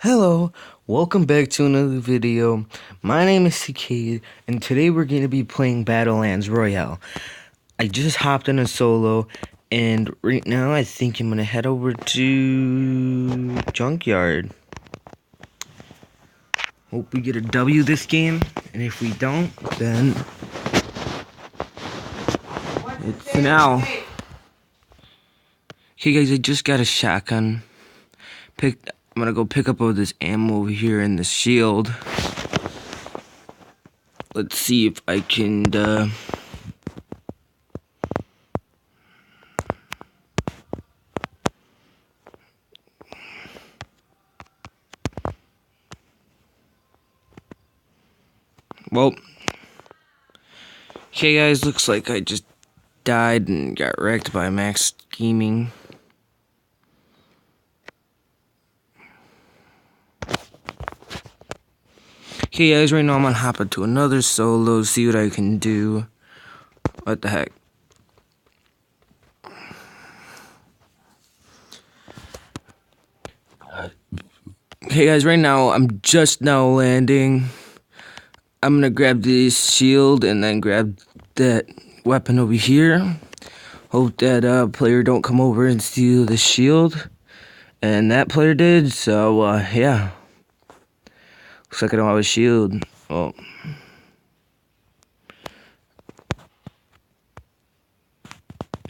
Hello, welcome back to another video. My name is CK, and today we're going to be playing BattleLands Royale. I just hopped in a solo, and right now I think I'm going to head over to Junkyard. Hope we get a W this game, and if we don't, then it's an L. Okay guys, I just got a shotgun. I'm going to go pick up all this ammo over here in the shield. Let's see if I can, well, okay guys, looks like I just died and got wrecked by Max scheming. Okay guys, right now I'm gonna hop into another solo, see what I can do. What the heck? Okay guys, right now I'm just now landing. I'm gonna grab this shield and then grab that weapon over here. Hope that player don't come over and steal the shield. And that player did, so yeah. Looks like I don't have a shield. Oh.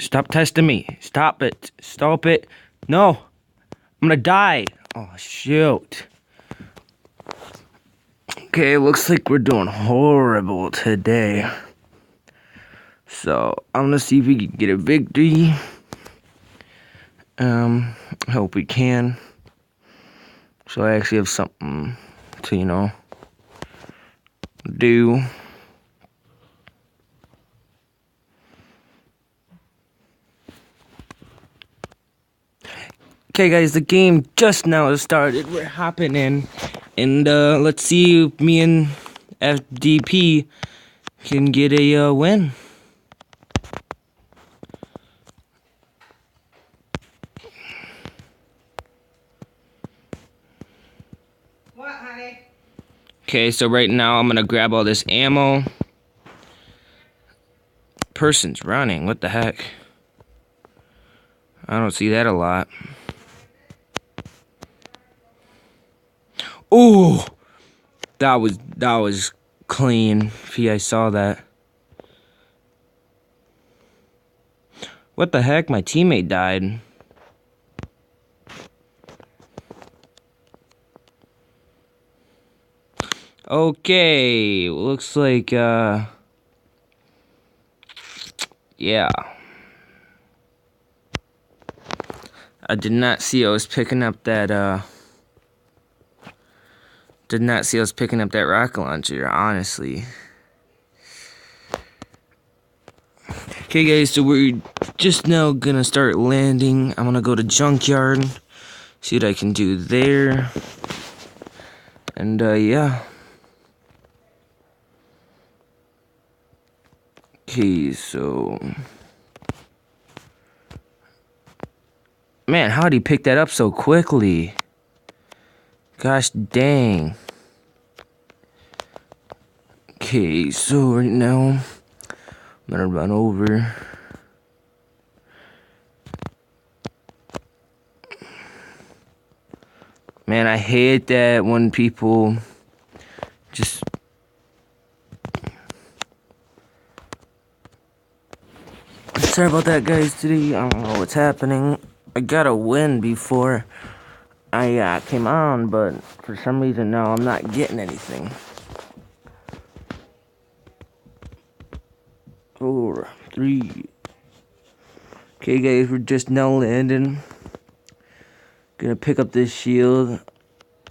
Stop testing me. Stop it. Stop it. No. I'm gonna die. Oh, shoot. Okay, looks like we're doing horrible today. So, I'm gonna see if we can get a victory. I hope we can. So I actually have something to, do. Okay guys, the game just now started. We're hopping in. And let's see if me and FDP can get a win. What, honey? Okay, so right now I'm gonna grab all this ammo. Person's running, what the heck? I don't see that a lot. Ooh! That was clean. If you guys saw that. What the heck? My teammate died. Okay, looks like, yeah. I did not see I was picking up that, rocket launcher, honestly. Okay, guys, so we're just now gonna start landing. I'm gonna go to Junkyard, see what I can do there. And, yeah. Okay, so... Man, how did he pick that up so quickly? Gosh dang. Okay, so right now, I'm gonna run over. Man, I hate that when people just... Sorry about that, guys, today. I don't know what's happening. I got a win before I came on, but for some reason now I'm not getting anything. 4, 3. Okay, guys, we're just now landing. Gonna pick up this shield,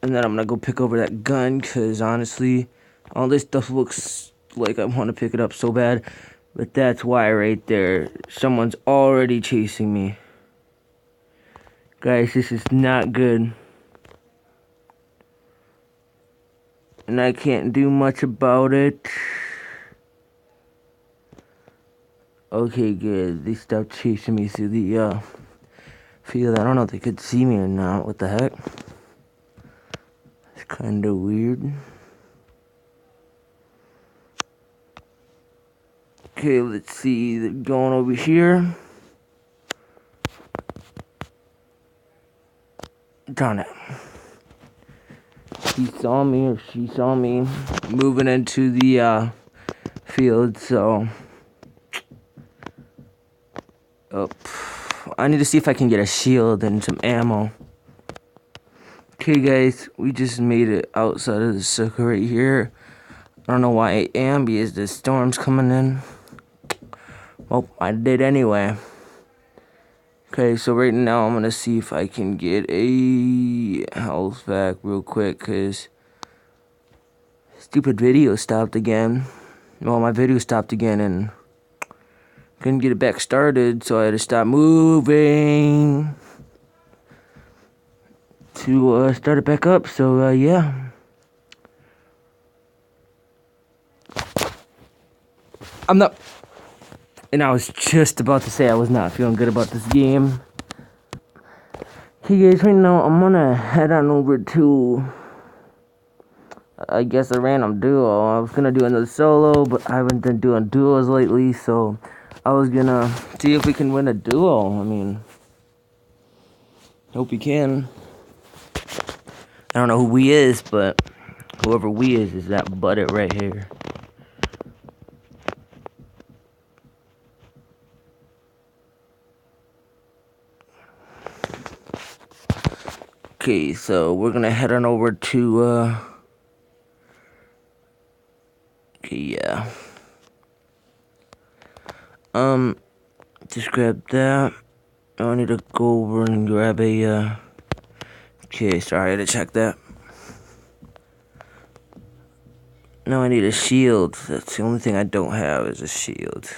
and then I'm gonna go pick over that gun, because honestly, all this stuff looks like I want to pick it up so bad. But that's why right there. Someone's already chasing me. Guys, this is not good. And I can't do much about it. Okay, good. They stopped chasing me through the field. I don't know if they could see me or not. What the heck? Kinda weird. Okay, let's see. They're going over here. Darn it. He saw me or she saw me moving into the field, so. Oh, I need to see if I can get a shield and some ammo. Okay, guys, we just made it outside of the circle right here. I don't know why I am because the storm's coming in. Well, I did anyway. Okay, so right now I'm gonna see if I can get a health back real quick, cause stupid video stopped again. Well, my video stopped again and couldn't get it back started, so I had to stop moving to start it back up. So yeah. I'm not. And I was just about to say I was not feeling good about this game. Okay, guys, right now I'm gonna head on over to, I guess, a random duo. I was gonna do another solo, but I haven't been doing duos lately, so I was gonna see if we can win a duo. I mean, hope we can. I don't know who we is, but whoever we is that butted right here. Okay, so we're gonna head on over to, okay, yeah. Just grab that. I need to go over and grab a, okay, sorry, I had to check that. Now I need a shield. That's the only thing I don't have is a shield.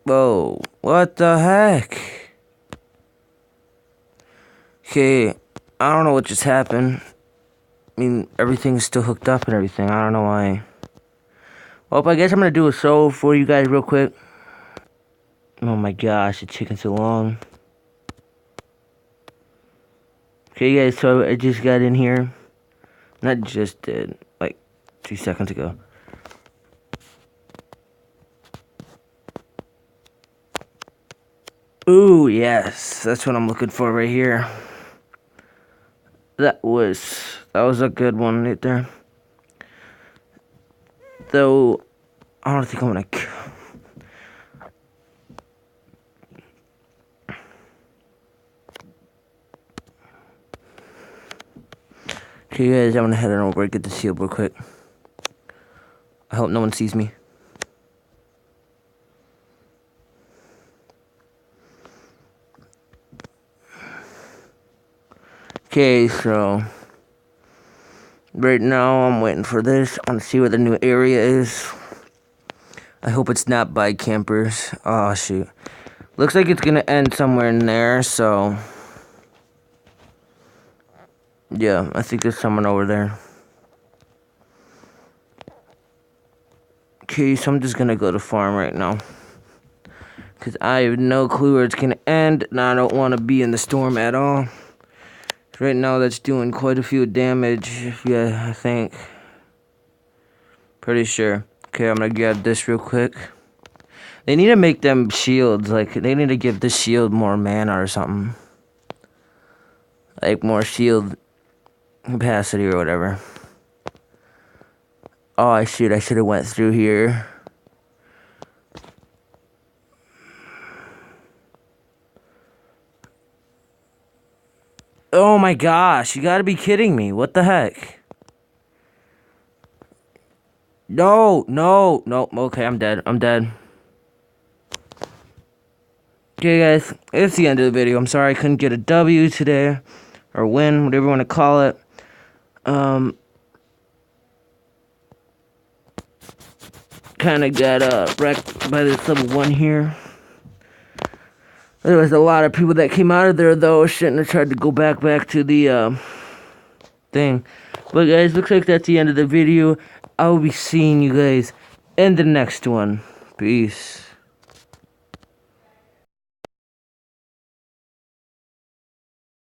Whoa, what the heck? Okay, I don't know what just happened. I mean, everything's still hooked up and everything. I don't know why. Well, I guess I'm gonna do a solo for you guys real quick. Oh my gosh, it's taking so long. Okay, guys, so I just got in here. Not just did, like 2 seconds ago. Ooh, yes, that's what I'm looking for right here. That was a good one right there. Though, I don't think I'm gonna. Okay, guys, I'm gonna head on over and get the shield real quick. I hope no one sees me. Okay, so right now I'm waiting for this. I want to see where the new area is. I hope it's not by campers. Oh shoot. Looks like it's gonna end somewhere in there, so yeah, I think there's someone over there. Okay, so I'm just gonna go to farm right now. Cause I have no clue where it's gonna end, and I don't wanna be in the storm at all. Right now that's doing quite a few damage, yeah, I think. Pretty sure. Okay, I'm gonna grab this real quick. They need to make them shields, like, they need to give this shield more mana or something. Like, more shield capacity or whatever. Oh, I should have went through here. Oh my gosh, you gotta be kidding me. What the heck? No. Okay, I'm dead. Okay, guys, it's the end of the video. I'm sorry I couldn't get a W today. Or win, whatever you want to call it. Kind of got wrecked by this level 1 here. There was a lot of people that came out of there, though. Shouldn't have tried to go back to the thing. But guys, looks like that's the end of the video. I will be seeing you guys in the next one. Peace.